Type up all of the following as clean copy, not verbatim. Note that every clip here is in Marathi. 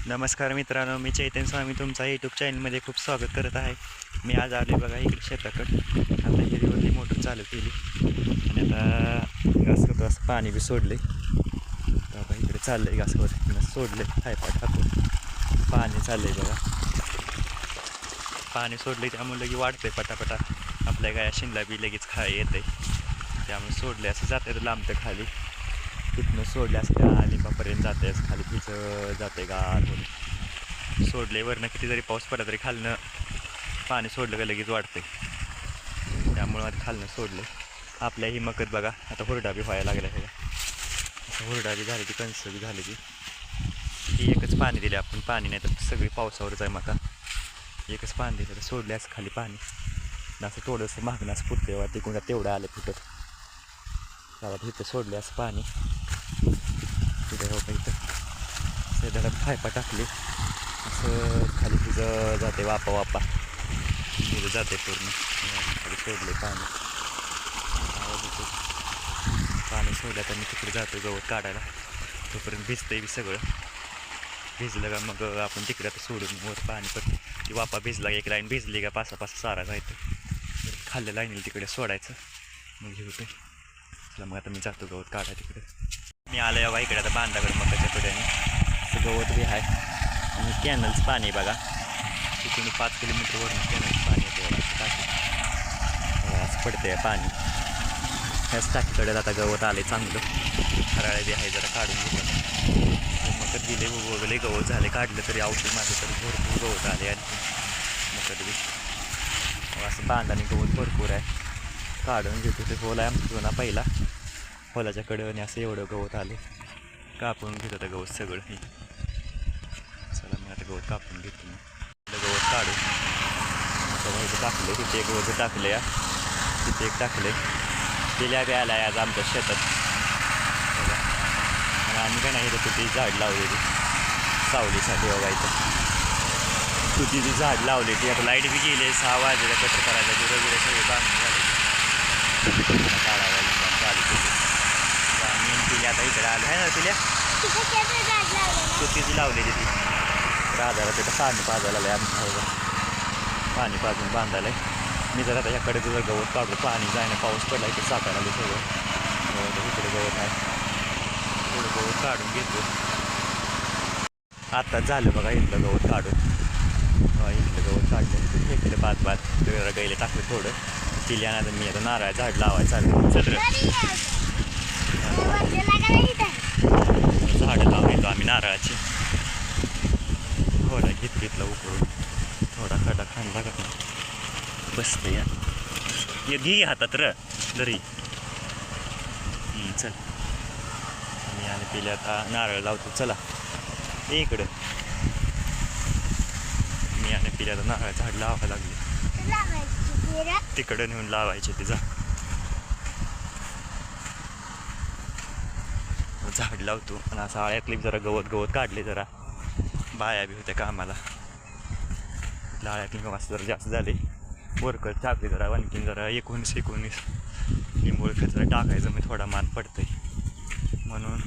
नमस्कार मित्रांनो, मी चैतन्य स्वामी तुमचा यूट्यूब चॅनलमध्ये खूप स्वागत करत आहे. मी आज आलो बघा इकडे शेताकडे. आता हिरीवरती मोटर चालू केली आणि आता घासकट असं पाणी बी सोडले. बाबा इकडे चाललंय घासकट सोडले हायपा टाकून पाणी चाललंय बघा. पाणी सोडले त्यामुळे लगे वाढतंय पटापटा. आपल्या गाया शिंदला बी लगेच खाय येते त्यामुळे सोडले असं जाते लांबतं खाली. तिथनं सोडले असं त्या लिंबापर्यंत जाते असं खाली तिचं जाते गार होऊन. सोडले वरनं किती जरी पाऊस पडला तरी खालनं पाणी सोडलं का लगेच वाढते त्यामुळं आता खालनं सोडलं. आपल्या ही मकत बघा आता हुरडा बी व्हायला लागला आहे. हुरडा बी झाली ती कणस बी झाली ती एकच पाणी दिले आपण. पाणी नाही तर सगळी पावसावरच आहे मका. एकच पाणी दिलं तर सोडले असं खाली पाणी असं थोडंसं मागणं असं फुटते तिकडून तेवढं आलं फुटत. गावात इथं सोडले असं पाणी तिथं हो का इथं शेताला फायपा टाकली असं खाली तिथं जाते वापा तिथं जाते पूर्ण खाली सोडले पाणी. पाणी सोडलं तर मी तिकडे जातो गवत काढायला. तोपर्यंत भिजतंय बी सगळं. भिजलं का मग आपण तिकडे आता सोडून वर पाणी पण ती वापा भिजला एक लाईन भिजली का पासा सारा जायचं खाल्लं लाईनीला तिकडे सोडायचं मग हे होतं. चला मग आता मी जातो गवत काढा तिकडे. मी आलो बघा इकडे आता बांधाकडे मकाच्या कड्याने असं गवत बी आहे आणि कॅनलचं पाणी बघा तिकडून 5 किलोमीटरवरून कॅनलचं पाणी येते बघा. टाकी असं पडते पाणी ह्याच टाकीकडे आता गवत आले चांगलं. हराळे बी आहे जरा काढून घेतलं मकत दिले वगैरे गवत झाले काढलं तरी औषध माझं तरी भरपूर गवत आले आणि मकत बी असं बांधाने गवत भरपूर आहे. काढून घेतो ते होल आहे आमचा जुना पहिला होलाच्या कडेने असं एवढं गवत आले. कापून घेतो आता गवत सगळं. चला मी आता गवत कापून घेतो गवत काढून इथं टाकलं तिथे एक गवत टाकले तिथे एक टाकले. गेल्या बी आला आज आमच्या शेतात बघा आणि आम्ही काय नाही इथं तुझी झाड लावलेली सावलीसाठी बघा. इथं तुझी झाड लावली ती आता लाईट बी गेली 6 वाजेला कटर करायला गुरं सगळे बांधून झाले काढायला चालू केली. आम्ही तिला आता इकडे आलो आहे ना तिला तुतीची लावलेली ती राधाला तिथं पाणी पाजायला आलं आमच्या पाणी पाजून बांधायला. मी जर आता ह्याकडे तुझं गवत काढतो पाणी जायना पाऊस पडला इथे साकायला आलं सगळं इकडे गवत आहे थोडं गवत काढून घेतो. आत्ताच झालं बघा इथलं गवत काढून. इथलं गवत काढलं हे केलं बात जरा गाईला टाकलं थोडं पिल्यानंतर मी आता नारळ झाड लावायचं चालू झाडं लावून येतो आम्ही नारळाची. थोडा घेतलं उकळून थोडा खडा खांदा का बसते या ये घे हातात र जरी चल. मी आणि पिल्या आता नारळ लावतो चला इकडं. मी आणि पिल्या आता नारळ झाड लावायला लागले तिकडं नेऊन लावायचे ते झाड लावतो आणि असं आळ्यातली जरा गवत काढले जरा बाया बी होत्या कामाला आळ्यातली असं जरा जास्त झाले वरकर टाकले जरा आणखीन जरा 19 लिंबू जरा टाकायचं मी थोडा मान पडतंय म्हणून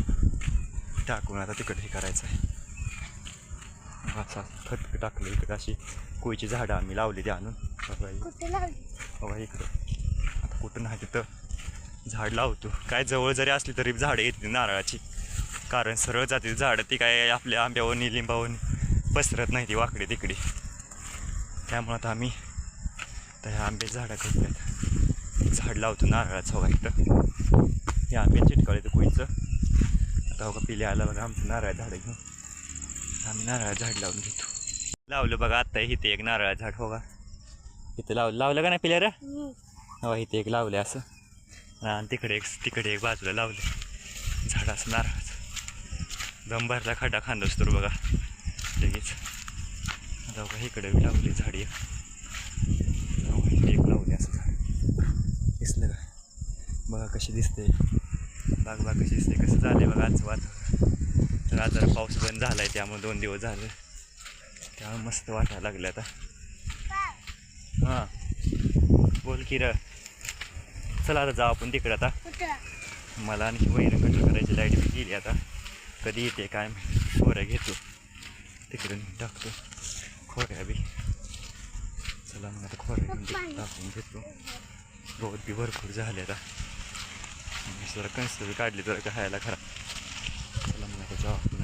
टाकून आता तिकडे हे करायचं आहे. असं खत टाकलं इकडे अशी कोयची झाडं आम्ही लावली ती आणून बघा इकडं. आता कुठं नाही तिथं झाड लावतो काय जवळ जरी असली तरी झाडं येते नारळाची कारण सरळ जाते झाडं ती काय आपल्या आंब्यावनी लिंबावनी पसरत नाही ती वाकडे तिकडे. त्यामुळं आता आम्ही तर ह्या आंब्याची झाडं करतात झाड लावतो नारळाचं बघा इथं. हे आंब्या चिटकाळे तर कोयचं आता बघा पिल्या आला बघा आमचं नारळ झाडं घेऊन आम्ही नारळ झाड लावून घेतो. लावलं बघा आत्ता इथे एक नारळ झाड बघा इथं लावलं का नाही पिल्या रे हो इथे एक लावले असं आणि तिकडे एक बाजूला लावले झाड असं नारळाचं. दंबारला खड्डा खांदोस तर बघा लगेच. आता बघा इकडे लावली झाड एक लावले असं झाड दिसलं का बघा कशी दिसते बाग कशी दिसते कसं झालं बघा आजचं वातावरण. तर आज जरा पाऊस बंद झाला आहे त्यामुळे 2 दिवस झाले त्यामुळे मस्त वाटायला लागले आता. हां बोल की र चला आता जाऊ आपण तिकडे आता. मला आणखी वैरण कटर करायची लाईट बी गेली आता कधी येते काय सोऱ्या घेतो तिकडे टाकतो खोऱ्या बी. चला मग आता खोऱ्या टाकून घेतो. गवत बी भरपूर झाले आता. जरा कणसं बी काढली जरा खायला खरा. चला मग आता जाऊ.